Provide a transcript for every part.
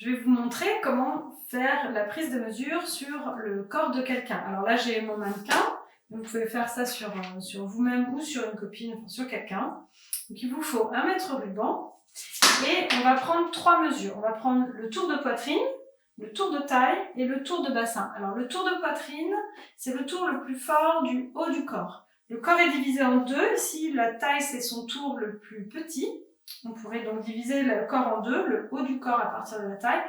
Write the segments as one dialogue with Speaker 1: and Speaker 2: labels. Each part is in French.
Speaker 1: je vais vous montrer comment faire la prise de mesure sur le corps de quelqu'un. Alors là, j'ai mon mannequin. Vous pouvez faire ça sur vous-même ou sur une copine, enfin sur quelqu'un. Donc il vous faut un mètre ruban et on va prendre 3 mesures. On va prendre le tour de poitrine, le tour de taille et le tour de bassin. Alors le tour de poitrine, c'est le tour le plus fort du haut du corps. Le corps est divisé en deux. Ici, la taille, c'est son tour le plus petit. On pourrait donc diviser le corps en deux, le haut du corps à partir de la taille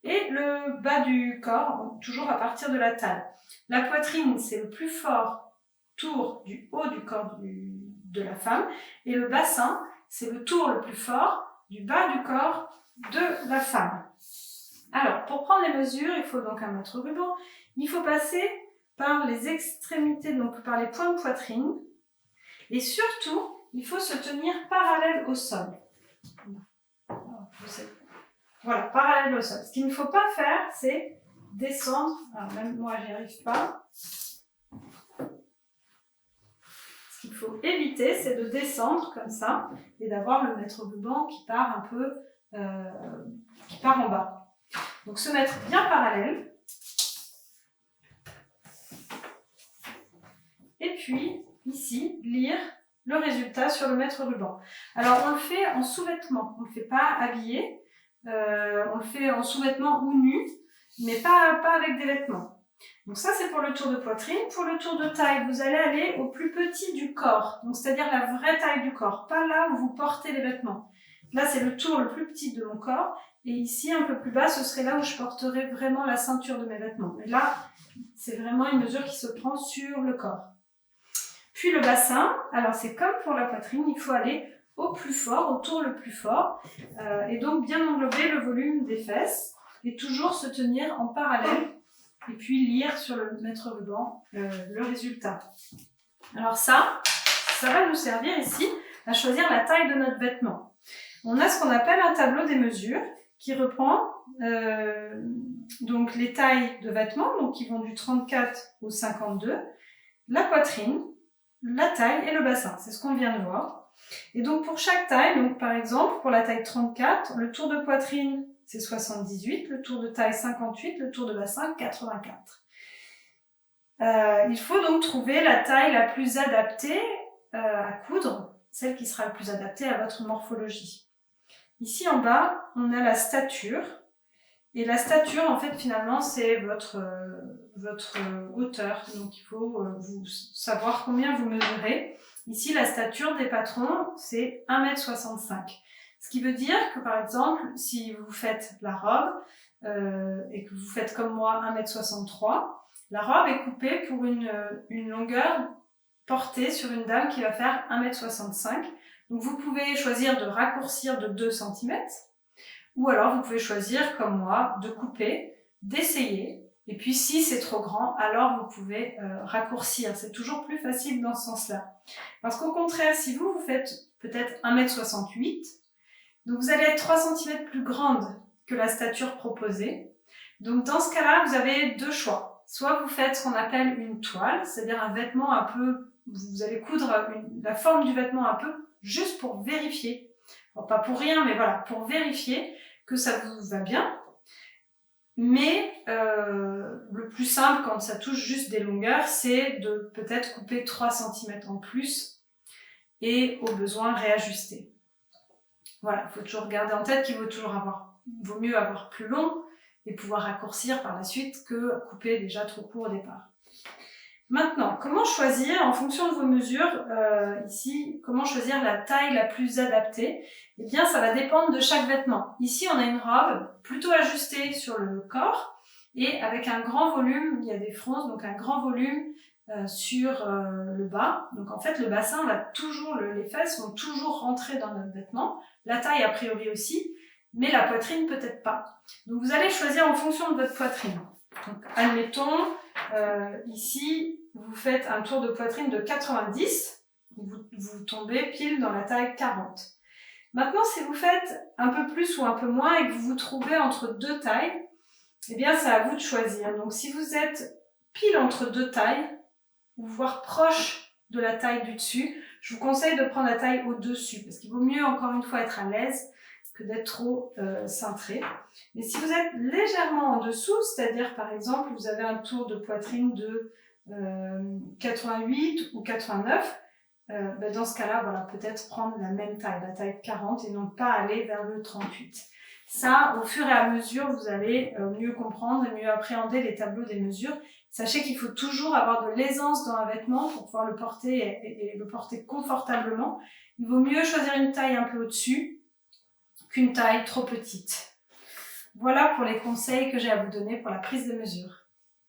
Speaker 1: et le bas du corps, toujours à partir de la taille. La poitrine, c'est le plus fort tour du haut du corps de la femme et le bassin, c'est le tour le plus fort du bas du corps de la femme. Alors, pour prendre les mesures, il faut donc un mètre ruban. Il faut passer par les extrémités, donc par les points de poitrine. Et surtout, il faut se tenir parallèle au sol. Voilà, parallèle au sol. Ce qu'il ne faut pas faire, c'est descendre. Alors, même moi, j'y arrive pas. Ce qu'il faut éviter, c'est de descendre comme ça et d'avoir le mètre ruban qui part un peu, qui part en bas. Donc se mettre bien parallèle. Et puis, ici, lire le résultat sur le mètre ruban. Alors on le fait en sous-vêtements, on ne le fait pas habillé, on le fait en sous-vêtements ou nu, mais pas avec des vêtements. Donc ça c'est pour le tour de poitrine. Pour le tour de taille, vous allez aller au plus petit du corps, donc c'est-à-dire la vraie taille du corps, pas là où vous portez les vêtements. Là c'est le tour le plus petit de mon corps, et ici un peu plus bas, ce serait là où je porterais vraiment la ceinture de mes vêtements. Et là, c'est vraiment une mesure qui se prend sur le corps. Puis le bassin, alors c'est comme pour la poitrine, il faut aller au plus fort, au tour le plus fort, et donc bien englober le volume des fesses, et toujours se tenir en parallèle, et puis lire sur le mètre ruban le résultat. Alors ça va nous servir ici à choisir la taille de notre vêtement. On a ce qu'on appelle un tableau des mesures, qui reprend donc les tailles de vêtements, donc qui vont du 34 au 52, la poitrine, la taille et le bassin, c'est ce qu'on vient de voir. Et donc pour chaque taille, donc par exemple pour la taille 34, le tour de poitrine c'est 78, le tour de taille 58, le tour de bassin 84. Il faut donc trouver la taille la plus adaptée à coudre, celle qui sera la plus adaptée à votre morphologie. Ici en bas, on a la stature. Et la stature, en fait, finalement, c'est votre hauteur. Donc, il faut vous savoir combien vous mesurez. Ici, la stature des patrons, c'est 1,65 m. Ce qui veut dire que, par exemple, si vous faites la robe et que vous faites comme moi 1,63 m, la robe est coupée pour une longueur portée sur une dame qui va faire 1,65 m. Donc, vous pouvez choisir de raccourcir de 2 cm. Ou alors, vous pouvez choisir, comme moi, de couper, d'essayer. Et puis, si c'est trop grand, alors vous pouvez raccourcir. C'est toujours plus facile dans ce sens-là. Parce qu'au contraire, si vous faites peut-être 1,68 m, donc vous allez être 3 cm plus grande que la stature proposée. Donc, dans ce cas-là, vous avez deux choix. Soit vous faites ce qu'on appelle une toile, c'est-à-dire un vêtement un peu... Vous allez coudre la forme du vêtement un peu, juste pour vérifier. Bon, pas pour rien, mais voilà, pour vérifier que ça vous va bien. Mais le plus simple quand ça touche juste des longueurs, c'est de peut-être couper 3 cm en plus et au besoin réajuster. Voilà, il faut toujours garder en tête qu'il vaut mieux avoir plus long et pouvoir raccourcir par la suite que couper déjà trop court au départ. Maintenant, comment choisir, en fonction de vos mesures, ici, comment choisir la taille la plus adaptée? Eh bien, ça va dépendre de chaque vêtement. Ici, on a une robe plutôt ajustée sur le corps et avec un grand volume, il y a des fronces, donc un grand volume sur le bas. Donc en fait, le bassin, les fesses vont toujours rentrer dans notre vêtement, la taille a priori aussi, mais la poitrine peut-être pas. Donc vous allez choisir en fonction de votre poitrine. Donc admettons, ici, vous faites un tour de poitrine de 90, vous tombez pile dans la taille 40. Maintenant, si vous faites un peu plus ou un peu moins et que vous vous trouvez entre deux tailles, eh bien, c'est à vous de choisir. Donc, si vous êtes pile entre deux tailles, ou voire proche de la taille du dessus, je vous conseille de prendre la taille au-dessus, parce qu'il vaut mieux, encore une fois, être à l'aise que d'être trop cintré. Mais si vous êtes légèrement en dessous, c'est-à-dire par exemple vous avez un tour de poitrine de 88 ou 89, dans ce cas-là, voilà, peut-être prendre la même taille, la taille 40 et non pas aller vers le 38. Ça, au fur et à mesure, vous allez mieux comprendre et mieux appréhender les tableaux des mesures. Sachez qu'il faut toujours avoir de l'aisance dans un vêtement pour pouvoir le porter et le porter confortablement. Il vaut mieux choisir une taille un peu au-dessus qu'une taille trop petite. Voilà pour les conseils que j'ai à vous donner pour la prise de mesure.